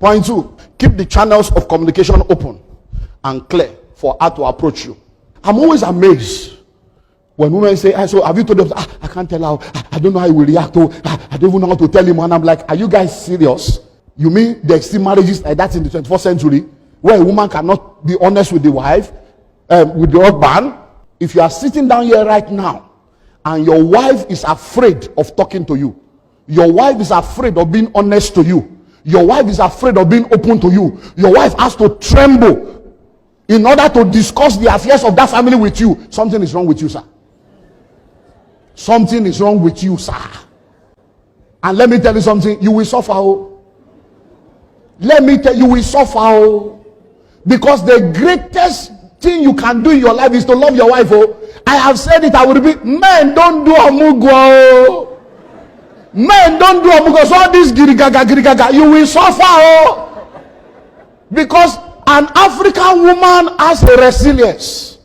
Point 2, keep the channels of communication open and clear for her to approach you. I'm always amazed when women say, so have you told them? I can't tell her. I don't know how he will react. I don't even know how to tell him. And I'm like, are you guys serious? You mean there still marriages like that in the 21st century where a woman cannot be honest with the wife, with the husband? If you are sitting down here right now and your wife is afraid of talking to you, your wife is afraid of being honest to you, your wife is afraid of being open to you, your wife has to tremble in order to discuss the affairs of that family with you, something is wrong with you, sir. Something is wrong with you, sir. And let me tell you something, you will suffer. Let me tell you, will suffer. Because the greatest thing you can do in your life is to love your wife. I have said it, I will repeat. Men don't do amugo. Men don't do amugo. So all this girigaga, you will suffer. Because an African woman has a resilience,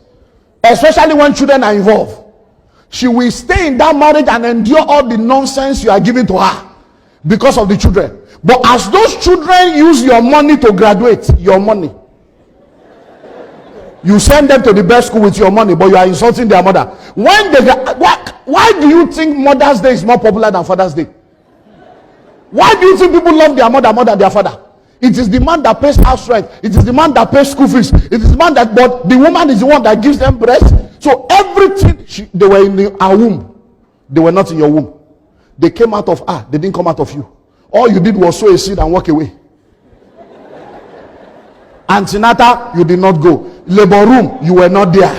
especially when children are involved. She will stay in that marriage and endure all the nonsense you are giving to her because of the children. But as those children use your money to graduate, your money, you send them to the best school with your money, but you are insulting their mother. When they why do you think Mother's Day is more popular than Father's Day? Why do you think people love their mother more than their father? It is the man that pays house rent. It is the man that pays school fees. It is the man that, but the woman is the one that gives them breast. So everything, they were in her womb. They were not in your womb. They came out of her. They didn't come out of you. All you did was sow a seed and walk away. Antenatal, you did not go. Labor room, you were not there.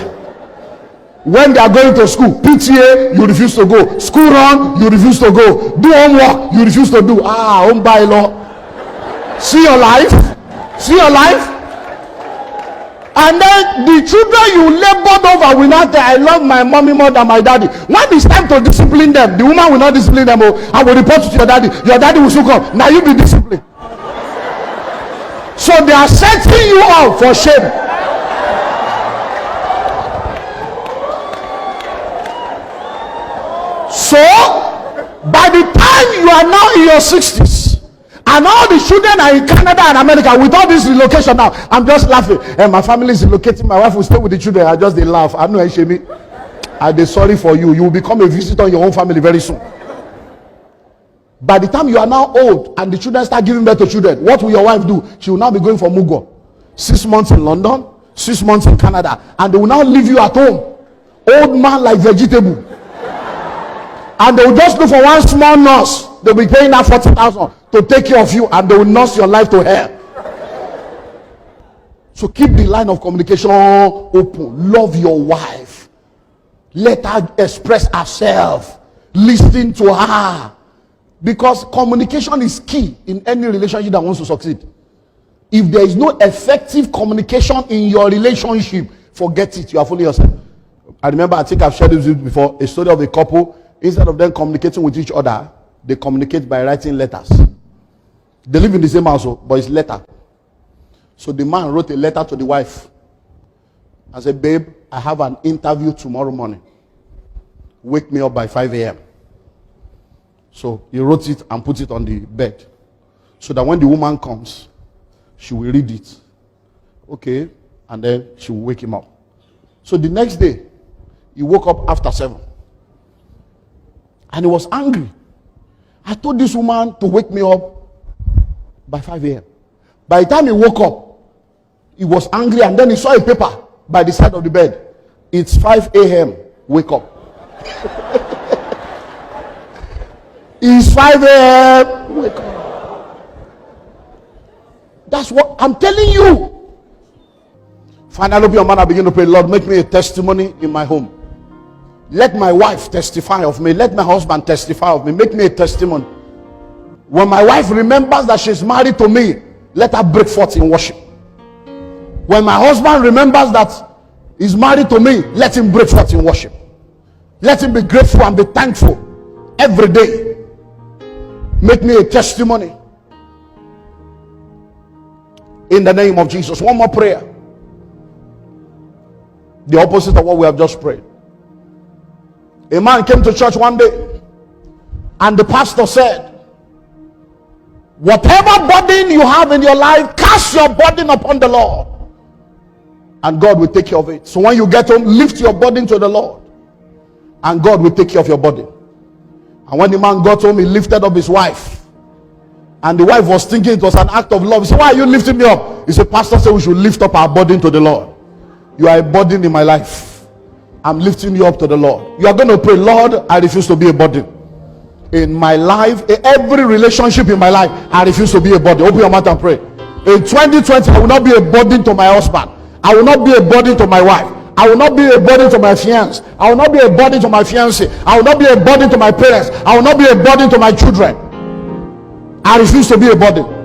When they are going to school, PTA, you refuse to go. School run, you refuse to go. Do homework, you refuse to do. Home by law. See your life. See your life. And then the children you labored over will not say, I love my mommy more than my daddy. When it's time to discipline them, the woman will not discipline them. I will report to your daddy. Your daddy will soon come. Now you be disciplined. So they are setting you up for shame. So by the time you are now in your 60s, and all the children are in Canada and America with all this relocation now, I'm just laughing. And my family is relocating. My wife will stay with the children. I just they laugh. I know Shemi. I dey sorry for you. You will become a visitor in your own family very soon. By the time you are now old and the children start giving birth to children, what will your wife do? She will now be going for Mugo. 6 months in London, 6 months in Canada, and they will now leave you at home. Old man like vegetable. And they will just look for one small nurse. They'll be paying that 40,000 to take care of you, and they will nurse your life to hell. So keep the line of communication open. Love your wife. Let her express herself. Listen to her. Because communication is key in any relationship that wants to succeed. If there is no effective communication in your relationship, forget it. You are fooling yourself. I remember, I think I've shared this with you before, a story of a couple. Instead of them communicating with each other, they communicate by writing letters. They live in the same household, but it's letter. So the man wrote a letter to the wife and said, babe, I have an interview tomorrow morning. Wake me up by 5 a.m. So he wrote it and put it on the bed. So that when the woman comes, she will read it. Okay. And then she will wake him up. So the next day, he woke up after 7. And he was angry. I told this woman to wake me up by 5 a.m. By the time he woke up, he was angry, and then he saw a paper by the side of the bed. It's 5 a.m. Wake up. It's 5 a.m. Wake up. That's what I'm telling you. Finally, open your mouth and begin to pray. Lord, make me a testimony in my home. Let my wife testify of me. Let my husband testify of me. Make me a testimony. When my wife remembers that she's married to me, let her break forth in worship. When my husband remembers that he's married to me, let him break forth in worship. Let him be grateful and be thankful every day. Make me a testimony. In the name of Jesus. One more prayer. The opposite of what we have just prayed. A man came to church one day, and the pastor said, Whatever burden you have in your life, cast your burden upon the Lord, and God will take care of it. So when you get home, lift your burden to the Lord, and God will take care of your burden. And when the man got home, he lifted up his wife, and the wife was thinking it was an act of love. He said, why are you lifting me up? He said, pastor said we should lift up our burden to the Lord. You are a burden in my life. I'm lifting you up to the Lord. You are going to pray, Lord, I refuse to be a burden in my life. Every relationship in my life, I refuse to be a burden. Open your mouth and pray. In 2020, I will not be a burden to my husband. I will not be a burden to my wife. I will not be a burden to my fiancé. I will not be a burden to my fiancé. I will not be a burden to my parents. I will not be a burden to my children. I refuse to be a burden.